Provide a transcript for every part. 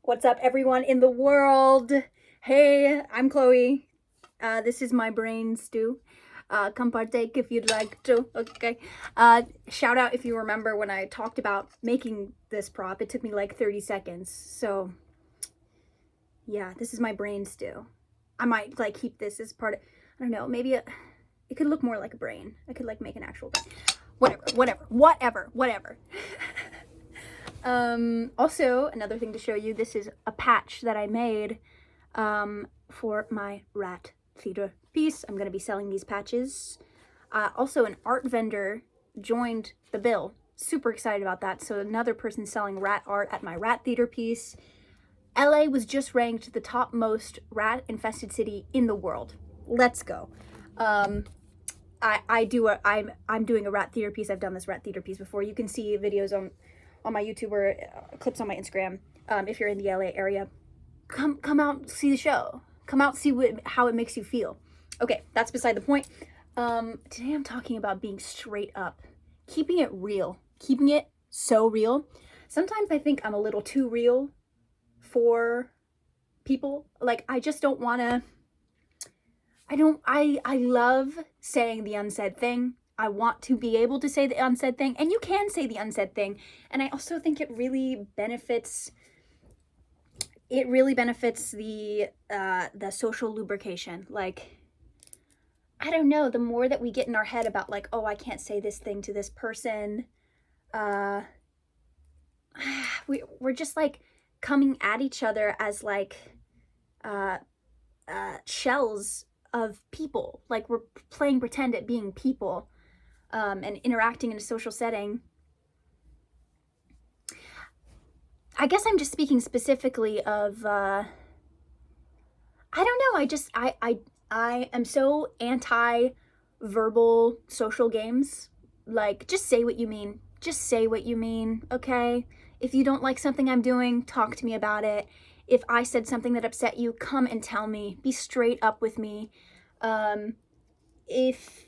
What's up, everyone in the world? Hey, I'm Chloe. This is my brain stew. Come partake if you'd like to. Okay. Shout out if you remember when I talked about making this prop. It took me like 30 seconds. So, yeah, this is my brain stew. I might like keep this as part of. I don't know. Maybe it could look more like a brain. I could like make an actual brain. Whatever. Also, another thing to show you, this is a patch that I made for my rat theater piece. I'm going to be selling these patches. Also, an art vendor joined the bill. Super excited about that. So another person selling rat art at my rat theater piece. LA was just ranked the top most rat infested city in the world. Let's go. I'm doing a rat theater piece. I've done this rat theater piece before. You can see videos on my YouTube or clips on my Instagram. If you're in the LA area, come out, see the show. Come out, see how it makes you feel. Okay, that's beside the point. Today I'm talking about being straight up, keeping it real, keeping it so real. Sometimes I think I'm a little too real for people. Like, I just don't want to. I love saying the unsaid thing. I want to be able to say the unsaid thing, and you can say the unsaid thing. And I also think it really benefits the social lubrication. Like, I don't know, the more that we get in our head about like, oh, I can't say this thing to this person, we're just like coming at each other as like shells of people. Like, we're playing pretend at being people, and interacting in a social setting. I guess I'm just speaking specifically of I don't know, I am so anti verbal social games. Like, just say what you mean. Just say what you mean, okay? If you don't like something I'm doing, talk to me about it. If I said something that upset you, come and tell me. Be straight up with me. If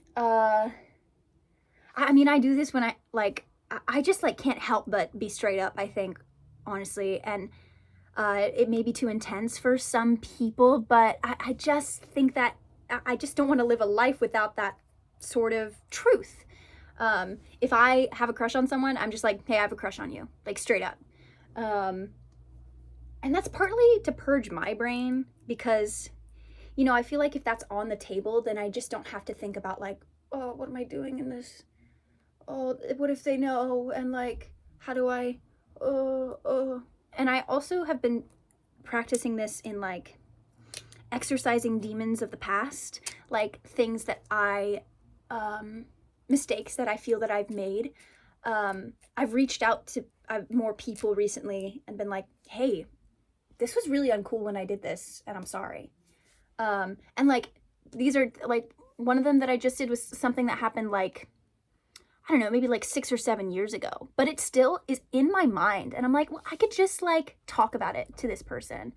I mean, I do this when I just like can't help but be straight up, I think, honestly. And it may be too intense for some people, but I just think that I just don't want to live a life without that sort of truth. If I have a crush on someone, I'm just like, hey, I have a crush on you, like, straight up. And that's partly to purge my brain because, I feel like if that's on the table, then I just don't have to think about like, oh, what am I doing in this? Oh, what if they know? And like, how do I, oh. And I also have been practicing this in like exercising demons of the past, like things that mistakes that I feel that I've made. I've reached out to more people recently and been like, hey, this was really uncool when I did this, and I'm sorry. And like, these are like, one of them that I just did was something that happened like, I don't know, maybe like 6 or 7 years ago, but it still is in my mind. And I'm like, well, I could just like talk about it to this person.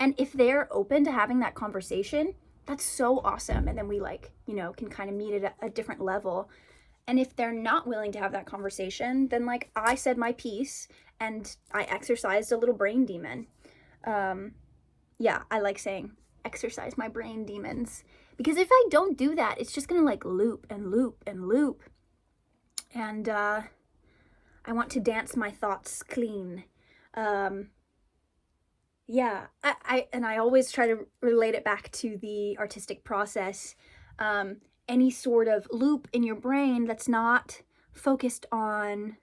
And if they're open to having that conversation, that's so awesome. And then we like, can kind of meet at a different level. And if they're not willing to have that conversation, then like, I said my piece and I exercised a little brain demon. Yeah, I like saying exercise my brain demons, because if I don't do that, it's just gonna like loop and loop and loop. And I want to dance my thoughts clean. Yeah, I always try to relate it back to the artistic process. Any sort of loop in your brain that's not focused on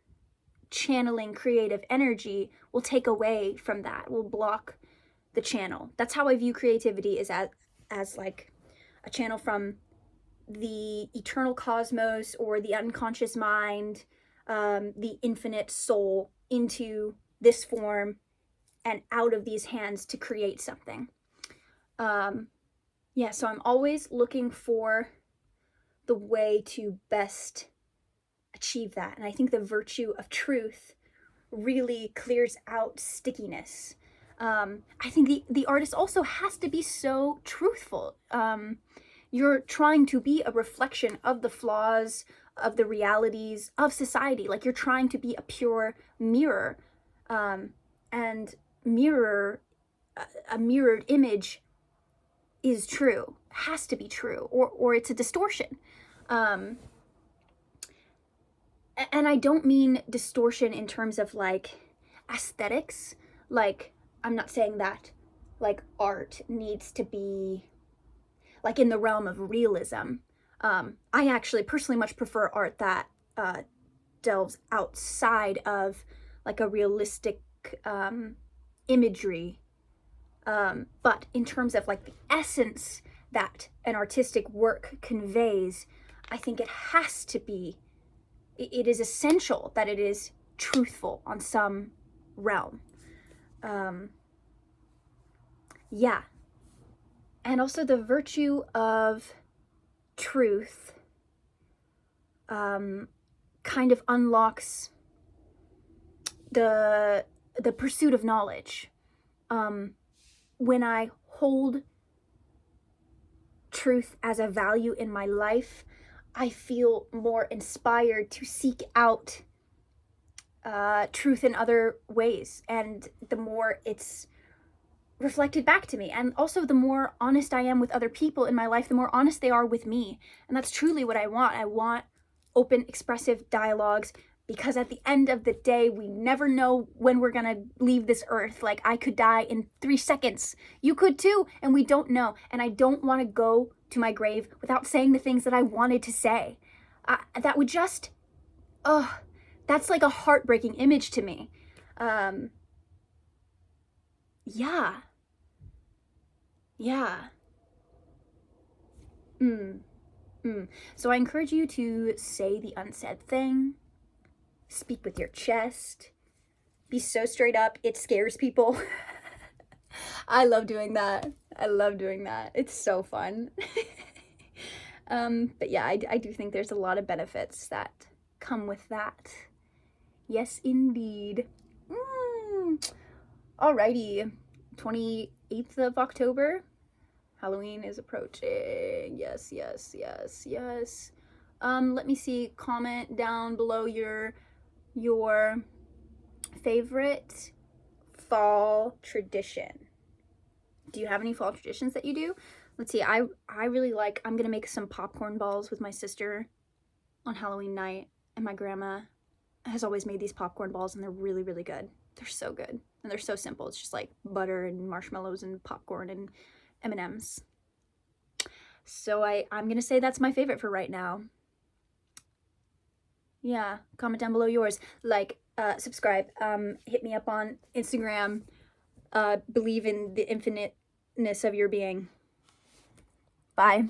channeling creative energy will take away from that, will block the channel. That's how I view creativity, is as like a channel from the eternal cosmos or the unconscious mind, the infinite soul, into this form and out of these hands to create something. Yeah, so I'm always looking for the way to best achieve that. And I think the virtue of truth really clears out stickiness. I think the artist also has to be so truthful. You're trying to be a reflection of the flaws, of the realities of society. Like, you're trying to be a pure mirror. And mirror, a mirrored image is true, has to be true, or it's a distortion. And I don't mean distortion in terms of like aesthetics. Like, I'm not saying that like art needs to be like in the realm of realism. I actually personally much prefer art that delves outside of like a realistic imagery. But in terms of like the essence that an artistic work conveys, I think it has to be, it is essential that it is truthful on some realm. Yeah. And also the virtue of truth kind of unlocks the pursuit of knowledge. When I hold truth as a value in my life, I feel more inspired to seek out truth in other ways, and the more it's reflected back to me, and also the more honest I am with other people in my life, the more honest they are with me. And that's truly what I want. I want open, expressive dialogues, because at the end of the day, we never know when we're gonna leave this earth. Like, I could die in 3 seconds. You could too, and we don't know. And I don't want to go to my grave without saying the things that I wanted to say. That would just, that's like a heartbreaking image to me. Yeah. Yeah. So I encourage you to say the unsaid thing, speak with your chest, be so straight up, it scares people. I love doing that. It's so fun. But yeah, I do think there's a lot of benefits that come with that. Yes, indeed. Alrighty, 28th of October. Halloween is approaching. Yes. Let me see. Comment down below your favorite fall tradition. Do you have any fall traditions that you do? Let's see. I really like, I'm gonna make some popcorn balls with my sister on Halloween night, and my grandma has always made these popcorn balls, and they're really, really good. They're so good, and they're so simple. It's just like butter and marshmallows and popcorn and M&Ms. So I'm gonna say that's my favorite for right now. Yeah, comment down below yours. Like, subscribe, hit me up on Instagram. Believe in the infiniteness of your being. Bye.